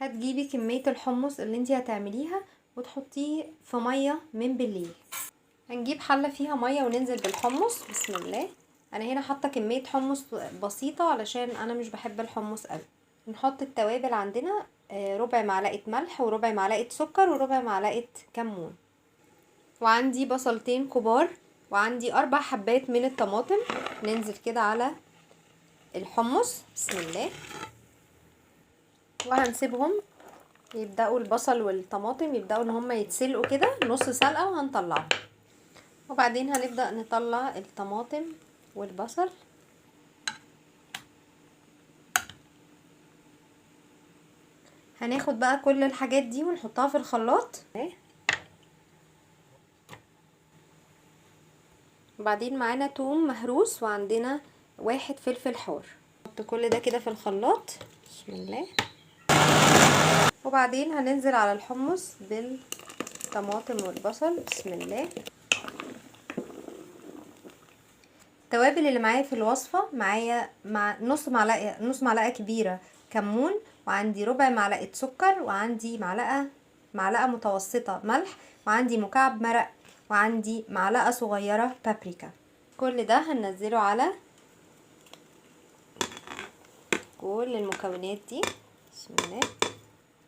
هتجيبي كمية الحمص اللي انتي هتعمليها وتحطيه في مية من بالليل. هنجيب حلة فيها مية وننزل بالحمص. بسم الله. انا هنا حاطة كمية حمص بسيطة علشان انا مش بحب الحمص قوي. نحط التوابل عندنا، ربع معلقة ملح وربع معلقة سكر وربع معلقة كمون، وعندي بصلتين كبار، وعندي 4 حبات من الطماطم. ننزل كده على الحمص. بسم الله. وهنسيبهم يبدأوا البصل والطماطم يبدأوا ان هما يتسلقوا كده نص سلقة وهنطلعهم. وبعدين هنبدأ نطلع الطماطم والبصل. هناخد بقى كل الحاجات دي ونحطها في الخلاط. وبعدين معانا توم مهروس، وعندنا 1 فلفل حار. نحط كل ده كده في الخلاط. بسم الله. وبعدين هننزل على الحمص بالطماطم والبصل. بسم الله. التوابل اللي معايا في الوصفة معايا مع نص معلقة كبيرة كمون، وعندي ربع معلقة سكر، وعندي معلقة متوسطة ملح، وعندي مكعب مرق، وعندي معلقة صغيرة بابريكا. كل ده هننزله على كل المكونات دي. بسم الله.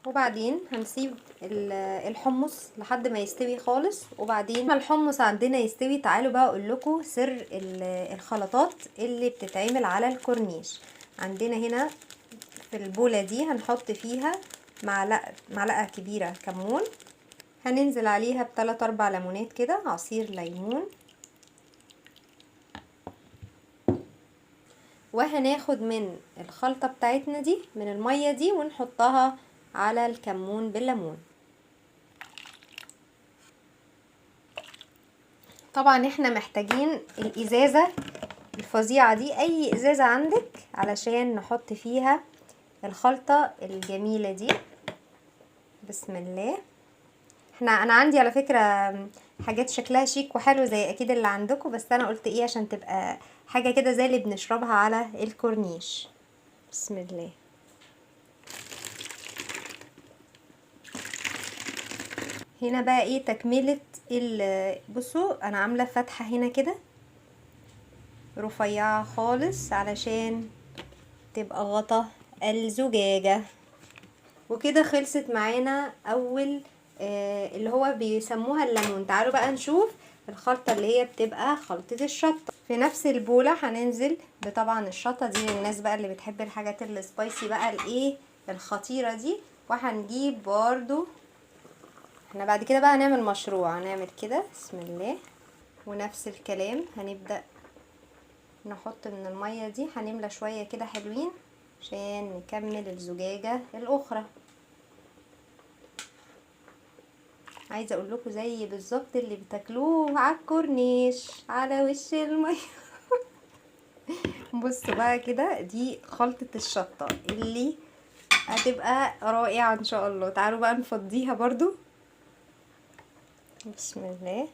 وبعدين هنسيب الحمص لحد ما يستوي خالص. وبعدين ما الحمص عندنا يستوي، تعالوا بقى اقول لكم سر الخلطات اللي بتتعمل على الكورنيش. عندنا هنا في البولة دي هنحط فيها معلقة كبيرة كمون، هننزل عليها ب3 4 ليمونات كده، عصير ليمون، وهناخد من الخلطة بتاعتنا دي من المية دي ونحطها على الكمون بالليمون. طبعا احنا محتاجين الازازة الفظيعة دي، اي ازازة عندك، علشان نحط فيها الخلطة الجميلة دي. بسم الله. انا عندي على فكرة حاجات شكلها شيك وحلو زي اكيد اللي عندكم، بس انا قلت ايه عشان تبقى حاجة كده زي اللي بنشربها على الكورنيش. بسم الله. هنا بقى ايه تكملة بصوا انا عاملة فتحة هنا كده رفيعة خالص علشان تبقى غطا الزجاجة. وكده خلصت معانا اول اللي هو بيسموها الليمون. تعالوا بقى نشوف الخلطة اللي هي بتبقى خلطة الشطة. في نفس البولة هننزل بطبعا الشطة دي للناس بقى اللي بتحب الحاجات السبايسي بقى الايه الخطيرة دي. وهنجيب برضو احنا بعد كده بقى هنعمل مشروع، هنعمل كده. بسم الله. ونفس الكلام هنبدأ نحط من المية دي، هنملى شوية كده حلوين عشان نكمل الزجاجة الاخرى. عايزه اقول لكم زي بالظبط اللي بتاكلوه على الكورنيش على وش الميه. بصوا بقى كده دي خلطة الشطة اللي هتبقى رائعة ان شاء الله. تعالوا بقى نفضيها برضو. بسم الله.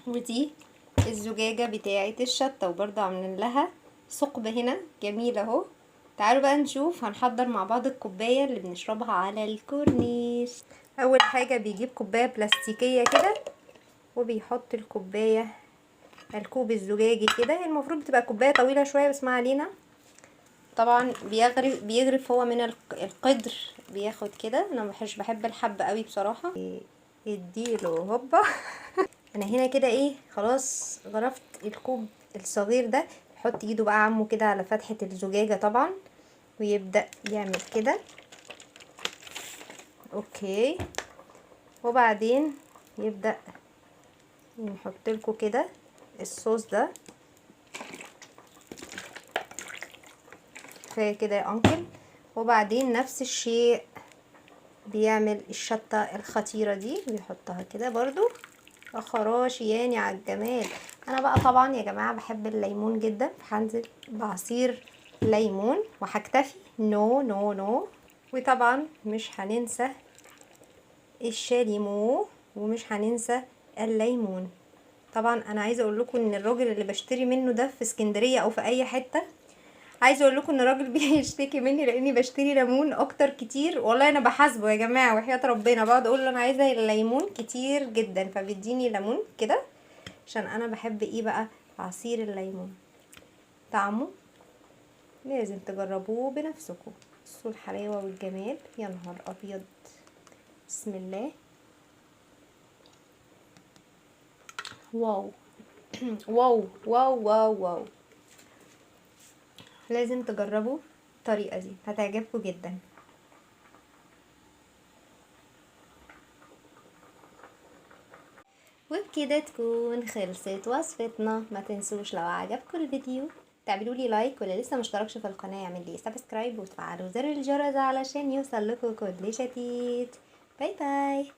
ودي الزجاجة بتاعة الشطة، وبرضو عاملين لها ثقب هنا جميل اهو. تعالوا بقى نشوف هنحضر مع بعض الكوباية اللي بنشربها على الكورنيش. اول حاجة بيجيب كوباية بلاستيكية كده، وبيحط الكوباية الكوب الزجاجي كده. المفروض بتبقى كوباية طويلة شوية بس ما علينا. طبعا بيغرف هو من القدر، بياخد كده. انا مش بحب الحب قوي بصراحة. اديله هوبا. انا هنا كده ايه خلاص غرفت الكوب الصغير ده. يحط ايده بقى عمو كده على فتحة الزجاجة طبعا، ويبدأ يعمل كده. اوكي. وبعدين يبدأ نحط لكم كده الصوص ده. كفايه كده يا انكل. وبعدين نفس الشيء بيعمل الشطة الخطيرة دي، بيحطها كده برضو. خراشي يعني على الجمال. انا بقى طبعا يا جماعة بحب الليمون جدا، فهنزل بعصير ليمون وهكتفي. نو نو نو. وطبعا مش هننسى الشاليمو، ومش هننسى الليمون. طبعا انا عايزه اقول لكم ان الراجل اللي بشتري منه ده في اسكندريه او في اي حته عايزه اقول لكم ان الراجل بيشتكي مني لاني بشتري ليمون اكتر كتير، والله انا بحاسبه يا جماعه وحياه ربنا، بقعد اقول له انا عايزه الليمون كتير جدا، فبيديني ليمون كده عشان انا بحب ايه بقى، عصير الليمون طعمه لازم تجربوه بنفسكم. بصوا الحلاوه والجمال، يا نهار ابيض، بسم الله، واو واو واو واو واو، لازم تجربوا الطريقه دي هتعجبكم جدا. وبكده تكون خلصت وصفتنا. ما تنسوش لو عجبكم الفيديو تعملوا لي لايك، واللي لسه مشتركش في القناه يعمل لي سبسكرايب وتفعلوا زر الجرس علشان يوصل لكم كل جديد. باي باي.